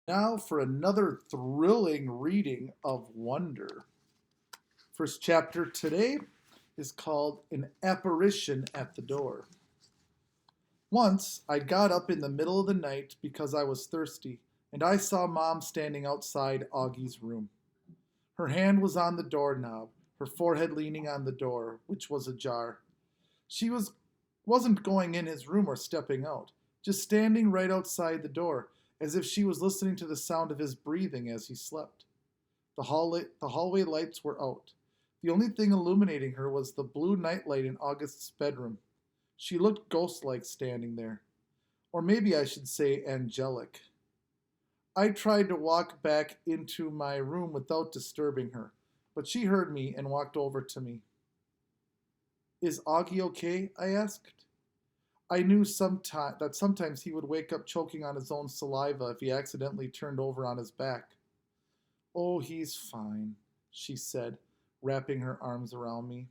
Now for another thrilling reading of Wonder. First chapter today is called An Apparition at the Door. Once I got up in the middle of the night because I was thirsty, and I saw Mom standing outside Augie's room. Her hand was on the doorknob, her forehead leaning on the door, which was ajar. She wasn't going in his room or stepping out, just standing right outside the door, as if she was listening to the sound of his breathing as he slept. The hallway lights were out. The only thing illuminating her was the blue nightlight in August's bedroom. She looked ghost-like standing there. Or maybe I should say angelic. I tried to walk back into my room without disturbing her, but she heard me and walked over to me. Is Augie okay? I asked. I knew that sometimes he would wake up choking on his own saliva if he accidentally turned over on his back. Oh, he's fine, she said, wrapping her arms around me.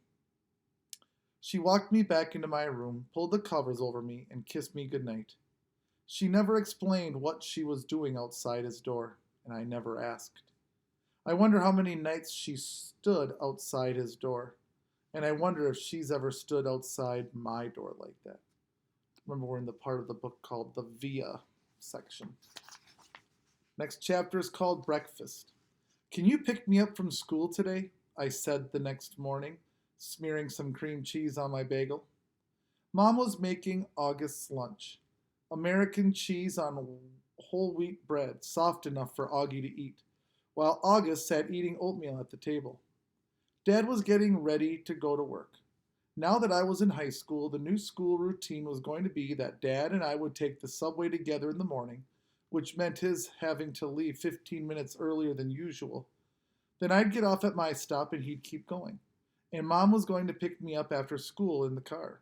She walked me back into my room, pulled the covers over me, and kissed me goodnight. She never explained what she was doing outside his door, and I never asked. I wonder how many nights she stood outside his door, and I wonder if she's ever stood outside my door like that. Remember, we're in the part of the book called the Via section. Next chapter is called Breakfast. Can you pick me up from school today? I said the next morning, smearing some cream cheese on my bagel. Mom was making August's lunch. American cheese on whole wheat bread, soft enough for Augie to eat, while August sat eating oatmeal at the table. Dad was getting ready to go to work. Now that I was in high school, the new school routine was going to be that Dad and I would take the subway together in the morning, which meant his having to leave 15 minutes earlier than usual. Then I'd get off at my stop and he'd keep going. And Mom was going to pick me up after school in the car.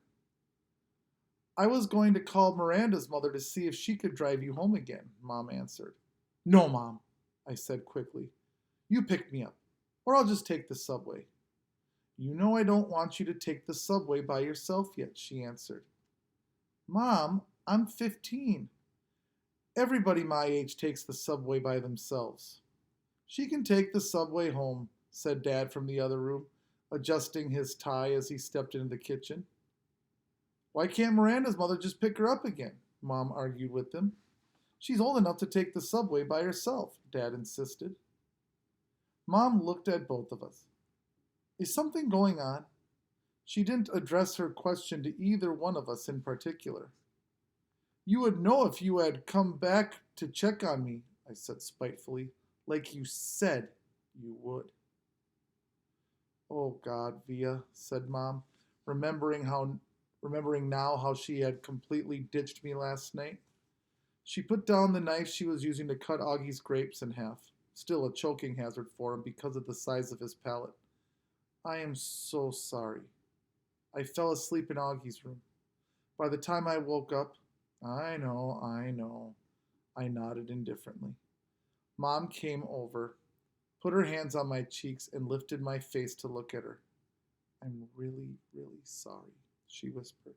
I was going to call Miranda's mother to see if she could drive you home again, Mom answered. No, Mom, I said quickly. You pick me up, or I'll just take the subway. You know I don't want you to take the subway by yourself yet, she answered. Mom, I'm 15. Everybody my age takes the subway by themselves. She can take the subway home, said Dad from the other room, adjusting his tie as he stepped into the kitchen. Why can't Miranda's mother just pick her up again? Mom argued with him. She's old enough to take the subway by herself, Dad insisted. Mom looked at both of us. Is something going on? She didn't address her question to either one of us in particular. You would know if you had come back to check on me, I said spitefully, like you said you would. Oh God, Via, said Mom, remembering now how she had completely ditched me last night. She put down the knife she was using to cut Augie's grapes in half, still a choking hazard for him because of the size of his palate. I am so sorry. I fell asleep in Augie's room. By the time I woke up, I know, I nodded indifferently. Mom came over, put her hands on my cheeks, and lifted my face to look at her. I'm really, really sorry, she whispered.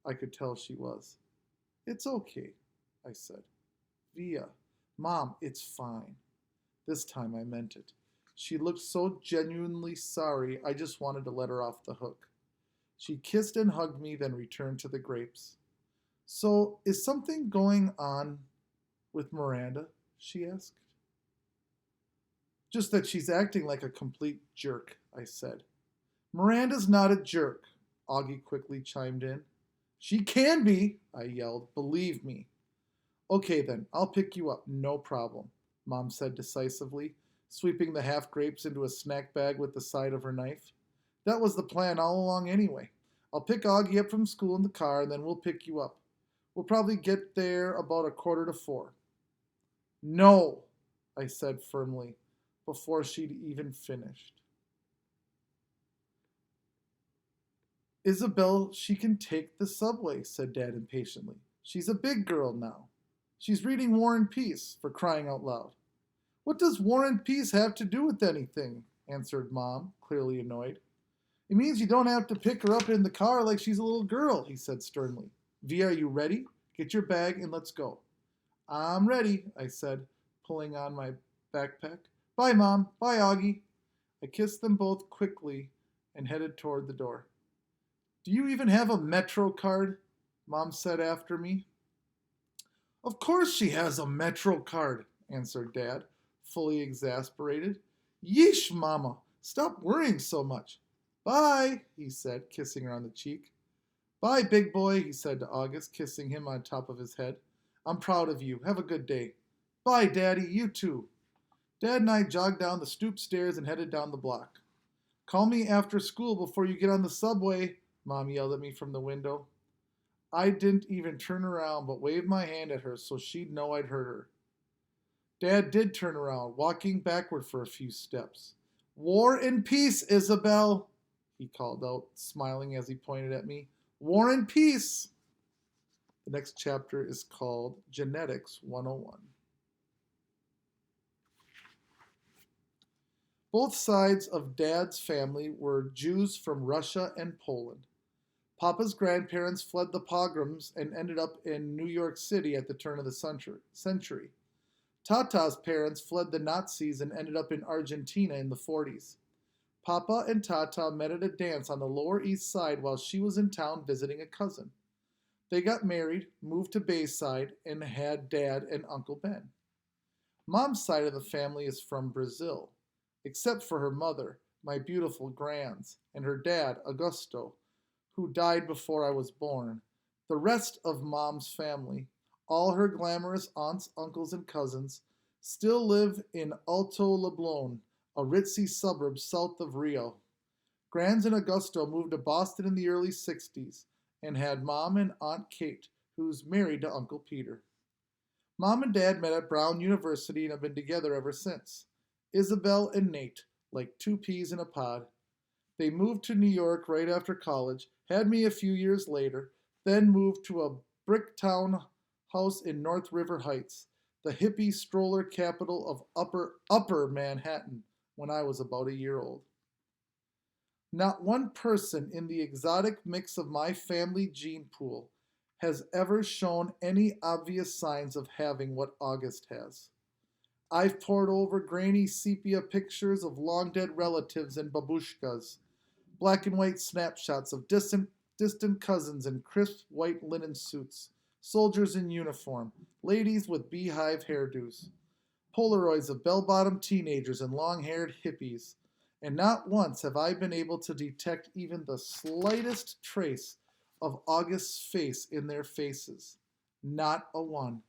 I could tell she was. It's okay, I said. Via, Mom, it's fine. This time I meant it. She looked so genuinely sorry, I just wanted to let her off the hook. She kissed and hugged me, then returned to the grapes. So, is something going on with Miranda? She asked. Just that she's acting like a complete jerk, I said. Miranda's not a jerk, Augie quickly chimed in. She can be, I yelled. Believe me. Okay then, I'll pick you up, no problem, Mom said decisively, sweeping the half grapes into a snack bag with the side of her knife. That was the plan all along anyway. I'll pick Augie up from school in the car, and then we'll pick you up. We'll probably get there about 3:45. No, I said firmly, before she'd even finished. Isabel, she can take the subway, said Dad impatiently. She's a big girl now. She's reading War and Peace, for crying out loud. What does War and Peace have to do with anything? Answered Mom, clearly annoyed. It means you don't have to pick her up in the car like she's a little girl, he said sternly. Via, are you ready? Get your bag and let's go. I'm ready, I said, pulling on my backpack. Bye, Mom. Bye, Augie. I kissed them both quickly and headed toward the door. Do you even have a Metro card? Mom said after me. Of course she has a Metro card, answered Dad, fully exasperated. Yeesh, Mama, stop worrying so much. Bye, he said, kissing her on the cheek. Bye, big boy, he said to August, kissing him on top of his head. I'm proud of you. Have a good day. Bye, Daddy, you too. Dad and I jogged down the stoop stairs and headed down the block. Call me after school before you get on the subway, Mom yelled at me from the window. I didn't even turn around but waved my hand at her so she'd know I'd heard her. Dad did turn around, walking backward for a few steps. War and peace, Isabel, he called out, smiling as he pointed at me. War and peace. The next chapter is called Genetics 101. Both sides of Dad's family were Jews from Russia and Poland. Papa's grandparents fled the pogroms and ended up in New York City at the turn of the century. Tata's parents fled the Nazis and ended up in Argentina in the 40s. Papa and Tata met at a dance on the Lower East Side while she was in town visiting a cousin. They got married, moved to Bayside, and had Dad and Uncle Ben. Mom's side of the family is from Brazil, except for her mother, my beautiful Grands, and her dad, Augusto, who died before I was born. The rest of Mom's family, all her glamorous aunts, uncles, and cousins, still live in Alto Leblon, a ritzy suburb south of Rio. Grands and Augusto moved to Boston in the early 60s and had Mom and Aunt Kate, who's married to Uncle Peter. Mom and Dad met at Brown University and have been together ever since. Isabel and Nate, like two peas in a pod. They moved to New York right after college, had me a few years later, then moved to a brick town house in North River Heights, the hippie stroller capital of upper Manhattan, when I was about a year old. Not one person in the exotic mix of my family gene pool has ever shown any obvious signs of having what August has. I've pored over grainy sepia pictures of long dead relatives and babushkas, black and white snapshots of distant cousins in crisp white linen suits, soldiers in uniform, ladies with beehive hairdos, Polaroids of bell-bottom teenagers and long-haired hippies, and not once have I been able to detect even the slightest trace of August's face in their faces. Not a one.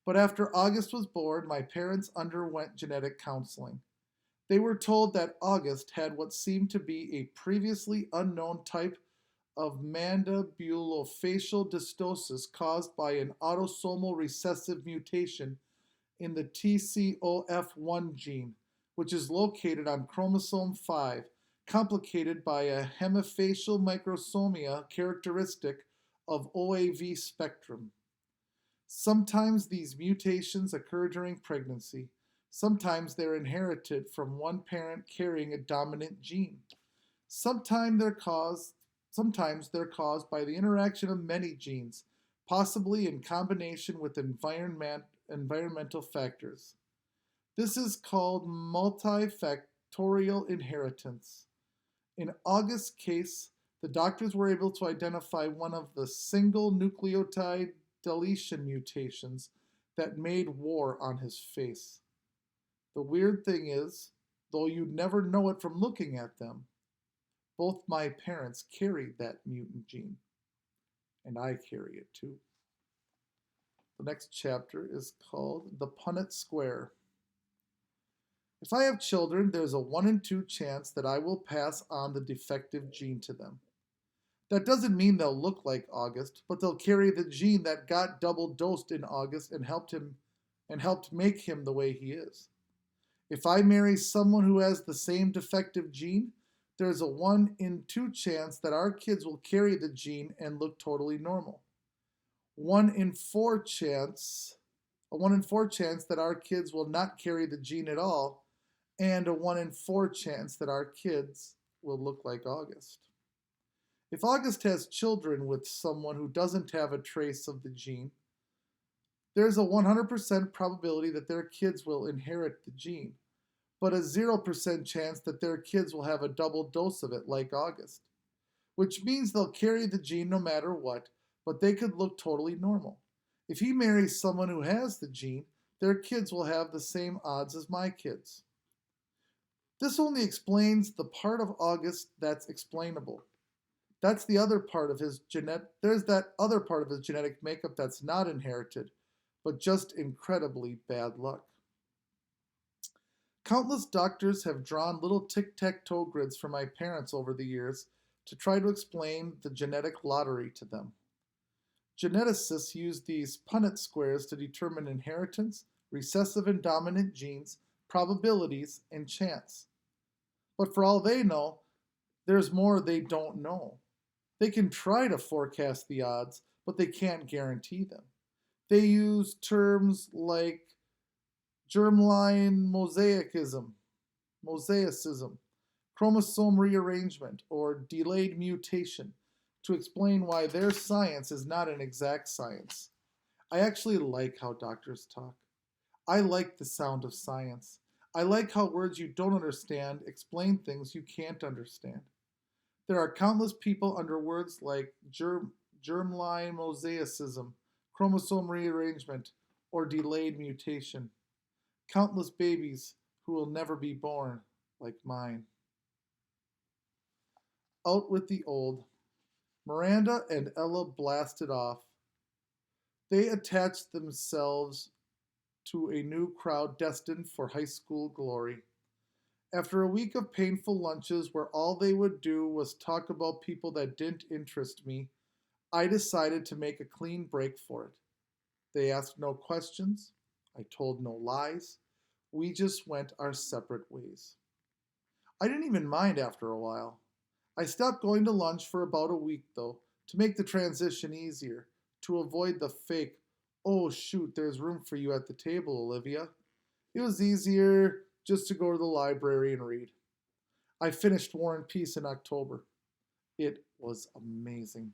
But after August was born, my parents underwent genetic counseling. They were told that August had what seemed to be a previously unknown type of mandibulofacial dystosis caused by an autosomal recessive mutation in the TCOF1 gene, which is located on chromosome 5, complicated by a hemifacial microsomia characteristic of OAV spectrum. Sometimes these mutations occur during pregnancy. Sometimes they're inherited from one parent carrying a dominant gene. Sometimes they're caused by the interaction of many genes, possibly in combination with environmental factors. This is called multifactorial inheritance. In August's case, the doctors were able to identify one of the single nucleotide deletion mutations that made war on his face. The weird thing is, though you'd never know it from looking at them, both my parents carried that mutant gene, and I carry it too. The next chapter is called The Punnett Square. If I have children, there's a 1 in 2 chance that I will pass on the defective gene to them. That doesn't mean they'll look like August, but they'll carry the gene that got double dosed in August and helped make him the way he is. If I marry someone who has the same defective gene, there's a 1 in 2 chance that our kids will carry the gene and look totally normal. A 1 in 4 chance that our kids will not carry the gene at all, and a 1 in 4 chance that our kids will look like August. If August has children with someone who doesn't have a trace of the gene, There's a 100% probability that their kids will inherit the gene, but a 0% chance that their kids will have a double dose of it like August, which means they'll carry the gene no matter what, but they could look totally normal. If he marries someone who has the gene, their kids will have the same odds as my kids. This only explains the part of August that's explainable. That's the other part of his there's that other part of his genetic makeup that's not inherited, but just incredibly bad luck. Countless doctors have drawn little tic-tac-toe grids for my parents over the years to try to explain the genetic lottery to them. Geneticists use these Punnett squares to determine inheritance, recessive and dominant genes, probabilities, and chance. But for all they know, there's more they don't know. They can try to forecast the odds, but they can't guarantee them. They use terms like germline mosaicism, chromosome rearrangement, or delayed mutation to explain why their science is not an exact science. I actually like how doctors talk. I like the sound of science. I like how words you don't understand explain things you can't understand. There are countless people under words like germline mosaicism, chromosome rearrangement, or delayed mutation. Countless babies who will never be born like mine. Out with the old. Miranda and Ella blasted off. They attached themselves to a new crowd destined for high school glory. After a week of painful lunches where all they would do was talk about people that didn't interest me, I decided to make a clean break for it. They asked no questions. I told no lies. We just went our separate ways. I didn't even mind after a while. I stopped going to lunch for about a week, though, to make the transition easier, to avoid the fake, oh shoot, there's room for you at the table, Olivia. It was easier just to go to the library and read. I finished War and Peace in October. It was amazing.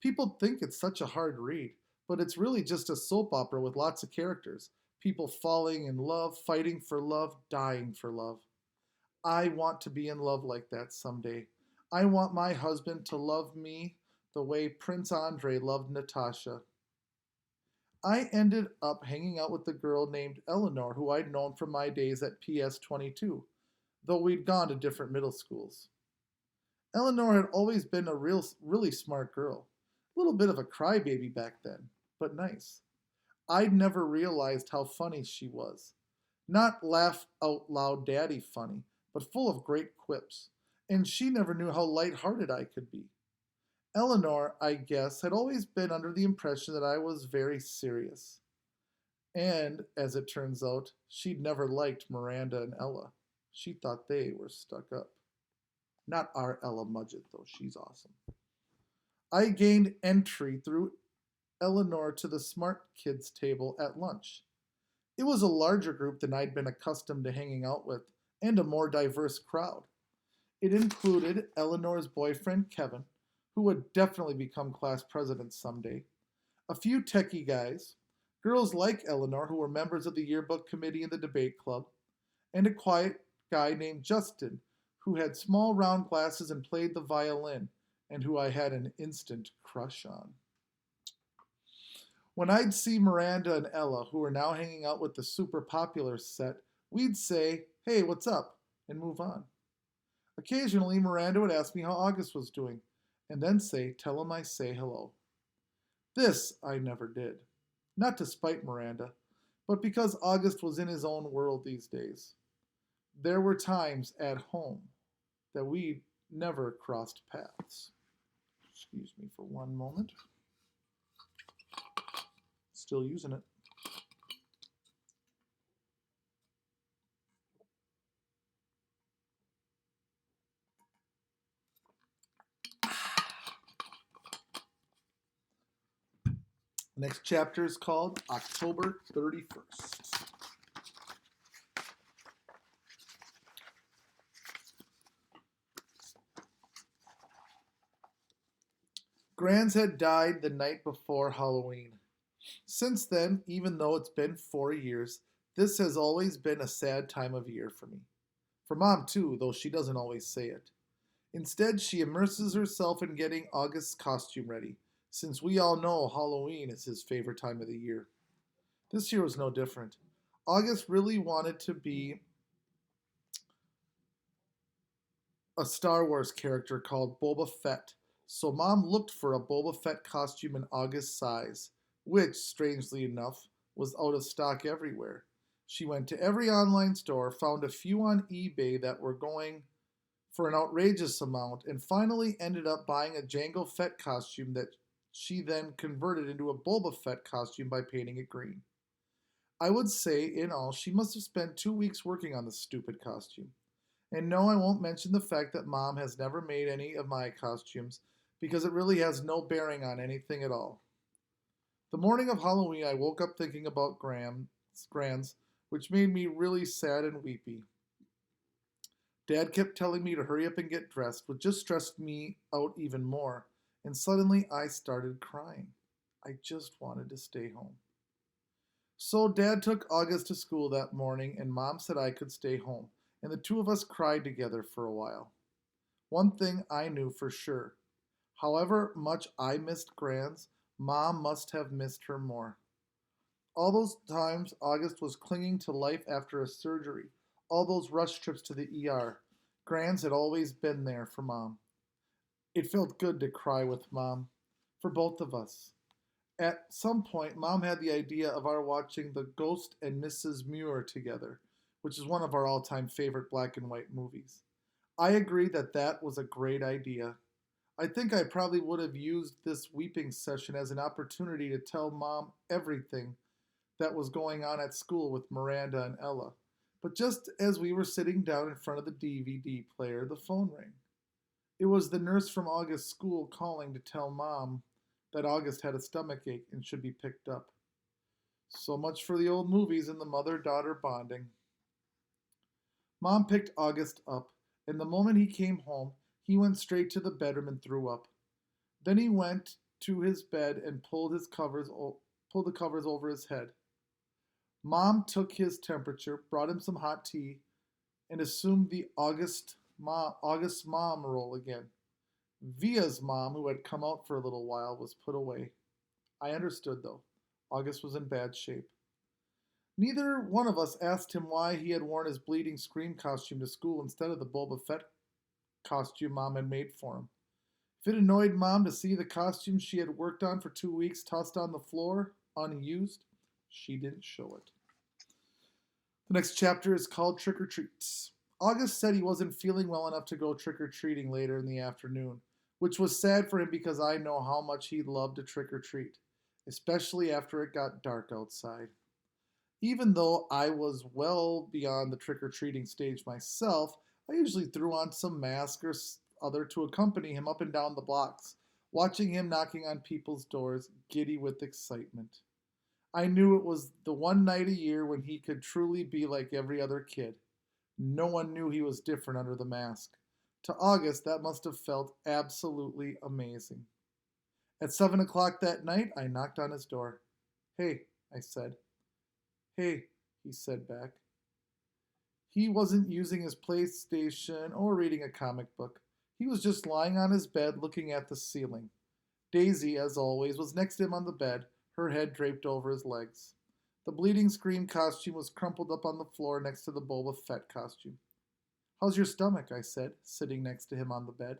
People think it's such a hard read, but it's really just a soap opera with lots of characters. People falling in love, fighting for love, dying for love. I want to be in love like that someday. I want my husband to love me the way Prince Andrei loved Natasha. I ended up hanging out with a girl named Eleanor who I'd known from my days at PS 22, though we'd gone to different middle schools. Eleanor had always been a really smart girl. A little bit of a crybaby back then, but nice. I'd never realized how funny she was. Not laugh out loud daddy funny, but full of great quips. And she never knew how light-hearted I could be. Eleanor, I guess, had always been under the impression that I was very serious. And, as it turns out, she'd never liked Miranda and Ella. She thought they were stuck up. Not our Ella Mudgett, though. She's awesome. I gained entry through Eleanor to the smart kids table at lunch. It was a larger group than I'd been accustomed to hanging out with, and a more diverse crowd. It included Eleanor's boyfriend, Kevin, who would definitely become class president someday, a few techie guys, girls like Eleanor who were members of the yearbook committee and the debate club, and a quiet guy named Justin, who had small round glasses and played the violin, and who I had an instant crush on. When I'd see Miranda and Ella, who were now hanging out with the super popular set, we'd say, hey, what's up, and move on. Occasionally, Miranda would ask me how August was doing, and then say, tell him I say hello. This I never did. Not to spite Miranda, but because August was in his own world these days. There were times at home that we never crossed paths. Excuse me for one moment. Still using it. The next chapter is called October 31st. Grands had died the night before Halloween. Since then, even though it's been 4 years, this has always been a sad time of year for me. For Mom, too, though she doesn't always say it. Instead, she immerses herself in getting August's costume ready, since we all know Halloween is his favorite time of the year. This year was no different. August really wanted to be a Star Wars character called Boba Fett, so Mom looked for a Boba Fett costume in August's size, which, strangely enough, was out of stock everywhere. She went to every online store, found a few on eBay that were going for an outrageous amount, and finally ended up buying a Jango Fett costume that she then converted into a Boba Fett costume by painting it green. I would say, in all, she must have spent 2 weeks working on this stupid costume. And no, I won't mention the fact that Mom has never made any of my costumes because it really has no bearing on anything at all. The morning of Halloween, I woke up thinking about Grands, which made me really sad and weepy. Dad kept telling me to hurry up and get dressed, which just stressed me out even more, and suddenly I started crying. I just wanted to stay home. So Dad took August to school that morning, and Mom said I could stay home, and the two of us cried together for a while. One thing I knew for sure. However much I missed Grands, Mom must have missed her more. All those times August was clinging to life after a surgery, all those rush trips to the ER, Grands had always been there for Mom. It felt good to cry with Mom, for both of us. At some point, Mom had the idea of our watching The Ghost and Mrs. Muir together, which is one of our all-time favorite black and white movies. I agreed that that was a great idea. I think I probably would have used this weeping session as an opportunity to tell Mom everything that was going on at school with Miranda and Ella. But just as we were sitting down in front of the DVD player, the phone rang. It was the nurse from August's school calling to tell Mom that August had a stomachache and should be picked up. So much for the old movies and the mother-daughter bonding. Mom picked August up, and the moment he came home, he went straight to the bedroom and threw up. Then he went to his bed and pulled the covers over his head. Mom took his temperature, brought him some hot tea, and assumed the August's mom role again. Via's mom, who had come out for a little while, was put away. I understood, though. August was in bad shape. Neither one of us asked him why he had worn his bleeding scream costume to school instead of the Boba Fett costume Mom had made for him. If it annoyed Mom to see the costume she had worked on for 2 weeks tossed on the floor, unused, she didn't show it. The next chapter is called Trick or Treats. August said he wasn't feeling well enough to go trick or treating later in the afternoon, which was sad for him because I know how much he loved to trick or treat, especially after it got dark outside. Even though I was well beyond the trick or treating stage myself, I usually threw on some mask or other to accompany him up and down the blocks, watching him knocking on people's doors, giddy with excitement. I knew it was the one night a year when he could truly be like every other kid. No one knew he was different under the mask. To August, that must have felt absolutely amazing. At 7 o'clock that night, I knocked on his door. "Hey," I said. "Hey," he said back. He wasn't using his PlayStation or reading a comic book. He was just lying on his bed looking at the ceiling. Daisy, as always, was next to him on the bed, her head draped over his legs. The bleeding scream costume was crumpled up on the floor next to the Boba Fett costume. "How's your stomach?" I said, sitting next to him on the bed.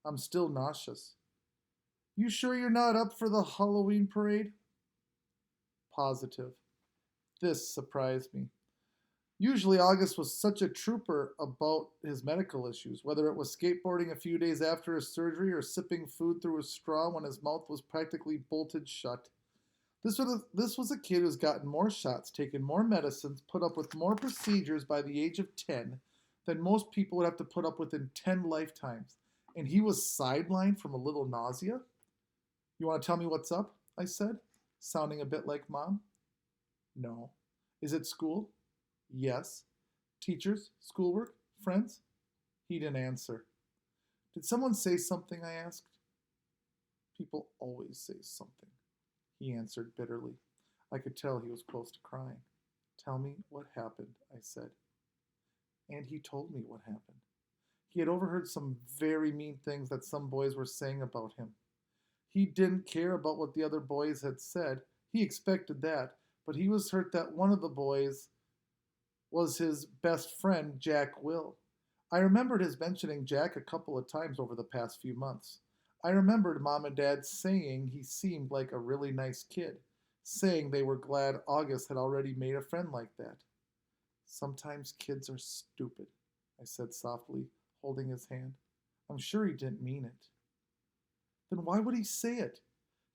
"I'm still nauseous." "You sure you're not up for the Halloween parade?" Positive. This surprised me. Usually August was such a trooper about his medical issues, whether it was skateboarding a few days after his surgery or sipping food through a straw when his mouth was practically bolted shut. This was a kid who's gotten more shots, taken more medicines, put up with more procedures by the age of 10 than most people would have to put up with in 10 lifetimes. And he was sidelined from a little nausea? "You want to tell me what's up?" I said, sounding a bit like Mom. "No." "Is it school?" "Yes." "Teachers? Schoolwork? Friends?" He didn't answer. "Did someone say something?" I asked. "People always say something," he answered bitterly. I could tell he was close to crying. Tell me what happened, I said. And he told me what happened. He had overheard some very mean things that some boys were saying about him. He didn't care about what the other boys had said. He expected that, but he was hurt that one of the boys was his best friend, Jack Will. I remembered his mentioning Jack a couple of times over the past few months. I remembered Mom and Dad saying he seemed like a really nice kid, saying they were glad August had already made a friend like that. Sometimes kids are stupid, I said softly, holding his hand. I'm sure he didn't mean it. Then why would he say it?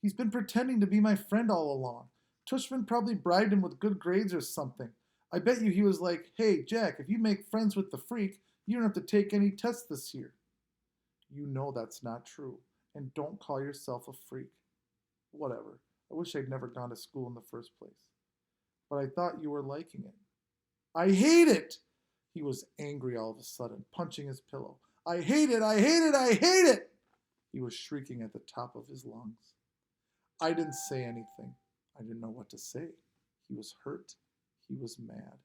He's been pretending to be my friend all along. Tushman probably bribed him with good grades or something. I bet you he was like, hey, Jack, if you make friends with the freak, you don't have to take any tests this year. You know that's not true, and don't call yourself a freak. Whatever. I wish I'd never gone to school in the first place. But I thought you were liking it. I hate it! He was angry all of a sudden, punching his pillow. I hate it! I hate it! I hate it! He was shrieking at the top of his lungs. I didn't say anything. I didn't know what to say. He was hurt. He was mad.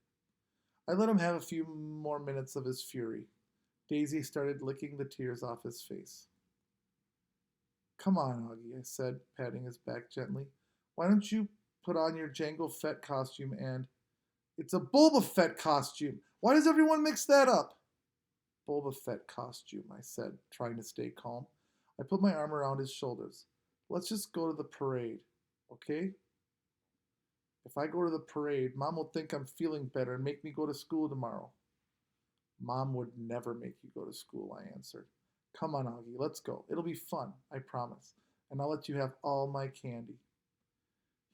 I let him have a few more minutes of his fury. Daisy started licking the tears off his face. Come on, Augie, I said, patting his back gently. Why don't you put on your Jango Fett costume and... It's a Boba Fett costume. Why does everyone mix that up? Boba Fett costume, I said, trying to stay calm. I put my arm around his shoulders. Let's just go to the parade, okay? If I go to the parade, Mom will think I'm feeling better and make me go to school tomorrow. Mom would never make you go to school, I answered. Come on, Augie, let's go. It'll be fun, I promise. And I'll let you have all my candy.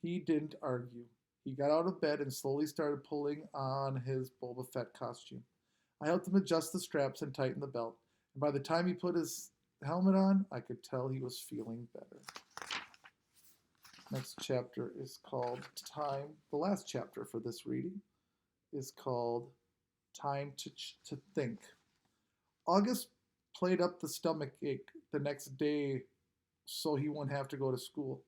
He didn't argue. He got out of bed and slowly started pulling on his Boba Fett costume. I helped him adjust the straps and tighten the belt. And by the time he put his helmet on, I could tell he was feeling better. Next chapter is called Time. The last chapter for this reading is called Time to Think. August played up the stomach ache the next day so he wouldn't have to go to school.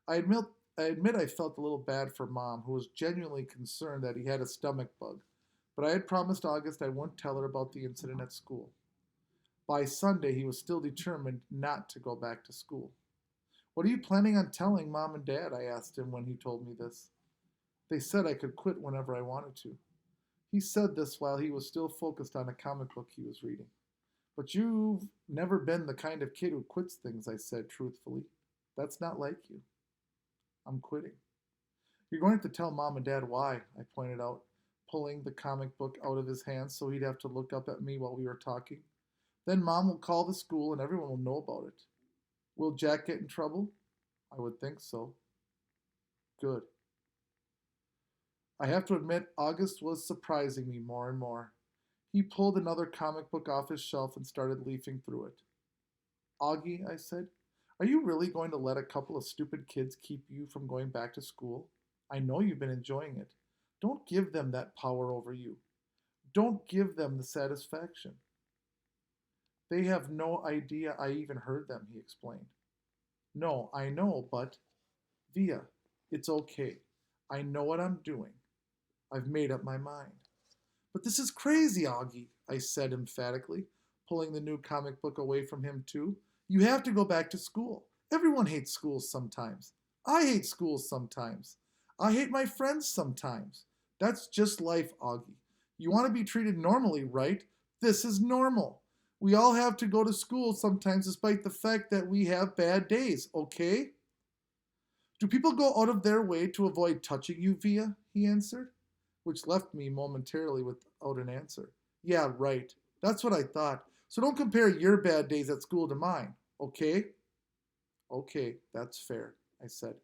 I admit I felt a little bad for Mom, who was genuinely concerned that he had a stomach bug, but I had promised August I wouldn't tell her about the incident at school. By Sunday, he was still determined not to go back to school. What are you planning on telling Mom and Dad? I asked him when he told me this. They said I could quit whenever I wanted to. He said this while he was still focused on a comic book he was reading. But you've never been the kind of kid who quits things, I said truthfully. That's not like you. I'm quitting. You're going to tell Mom and Dad why, I pointed out, pulling the comic book out of his hands so he'd have to look up at me while we were talking. Then Mom will call the school and everyone will know about it. Will Jack get in trouble? I would think so. Good. I have to admit, August was surprising me more and more. He pulled another comic book off his shelf and started leafing through it. Augie, I said, are you really going to let a couple of stupid kids keep you from going back to school? I know you've been enjoying it. Don't give them that power over you. Don't give them the satisfaction. They have no idea I even heard them, he explained. No, I know, but... Via, it's okay. I know what I'm doing. I've made up my mind. But this is crazy, Augie, I said emphatically, pulling the new comic book away from him too. You have to go back to school. Everyone hates schools sometimes. I hate schools sometimes. I hate my friends sometimes. That's just life, Augie. You want to be treated normally, right? This is normal. We all have to go to school sometimes despite the fact that we have bad days, okay? Do people go out of their way to avoid touching you, Via? He answered, which left me momentarily without an answer. Yeah, right. That's what I thought. So don't compare your bad days at school to mine, okay? Okay, that's fair, I said.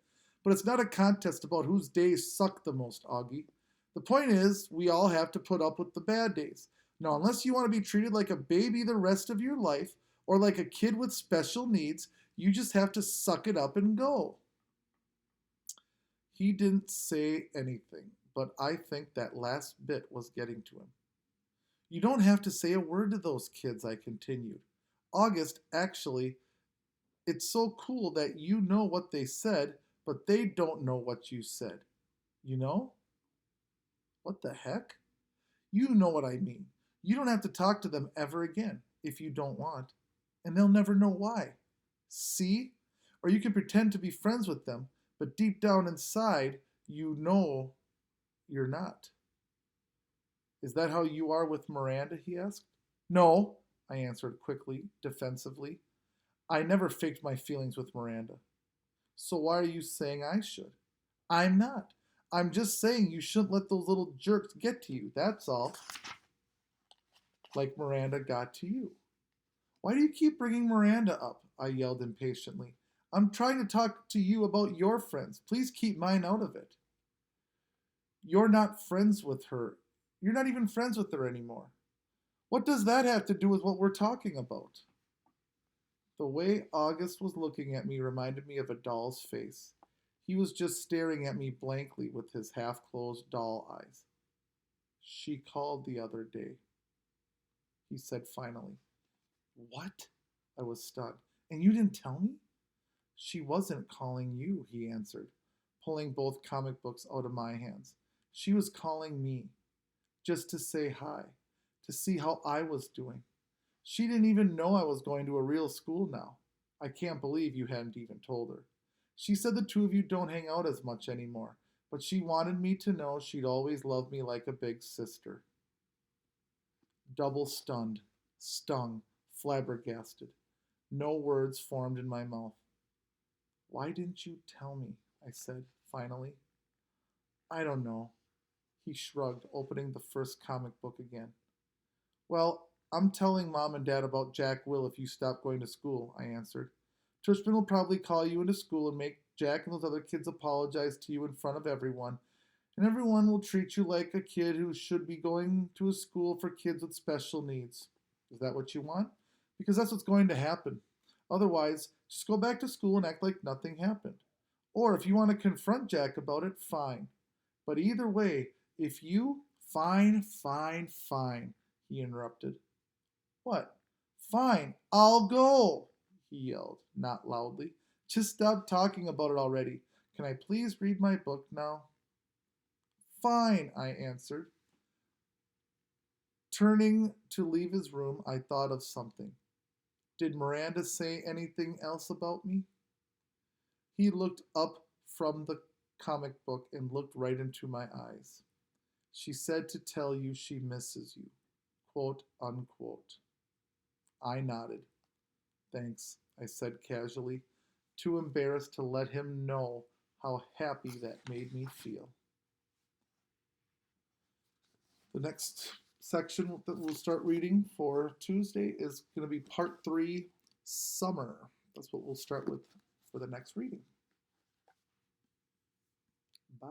But it's not a contest about whose days suck the most, Augie. The point is, we all have to put up with the bad days. Now, unless you want to be treated like a baby the rest of your life, or like a kid with special needs, you just have to suck it up and go. He didn't say anything, but I think that last bit was getting to him. You don't have to say a word to those kids, I continued. August, actually, it's so cool that you know what they said, but they don't know what you said. You know? What the heck? You know what I mean. You don't have to talk to them ever again if you don't want, and they'll never know why. See? Or you can pretend to be friends with them, but deep down inside, you know you're not. Is that how you are with Miranda? He asked. No, I answered quickly, defensively. I never faked my feelings with Miranda. So why are you saying I should? I'm not. I'm just saying you shouldn't let those little jerks get to you, that's all. Like Miranda got to you. Why do you keep bringing Miranda up? I yelled impatiently. I'm trying to talk to you about your friends. Please keep mine out of it. You're not friends with her. You're not even friends with her anymore. What does that have to do with what we're talking about? The way August was looking at me reminded me of a doll's face. He was just staring at me blankly with his half closed doll eyes. She called the other day, he said finally. What? I was stunned. And you didn't tell me? She wasn't calling you, he answered, pulling both comic books out of my hands. She was calling me, just to say hi, to see how I was doing. She didn't even know I was going to a real school now. I can't believe you hadn't even told her. She said the two of you don't hang out as much anymore, but she wanted me to know she'd always loved me like a big sister. Double stunned, stung, flabbergasted. No words formed in my mouth. Why didn't you tell me? I said, finally. I don't know. He shrugged, opening the first comic book again. Well, I'm telling Mom and Dad about Jack Will if you stop going to school, I answered. Tushman will probably call you into school and make Jack and those other kids apologize to you in front of everyone, and everyone will treat you like a kid who should be going to a school for kids with special needs. Is that what you want? Because that's what's going to happen. Otherwise, just go back to school and act like nothing happened. Or if you want to confront Jack about it, fine. But either way, if you. Fine, fine, fine, he interrupted. What? Fine, I'll go, he yelled, not loudly. Just stop talking about it already. Can I please read my book now? Fine, I answered. Turning to leave his room, I thought of something. Did Miranda say anything else about me? He looked up from the comic book and looked right into my eyes. She said to tell you she misses you, quote unquote. I nodded. Thanks, I said casually, too embarrassed to let him know how happy that made me feel. The next section that we'll start reading for Tuesday is going to be part 3, Summer. That's what we'll start with for the next reading. Bye.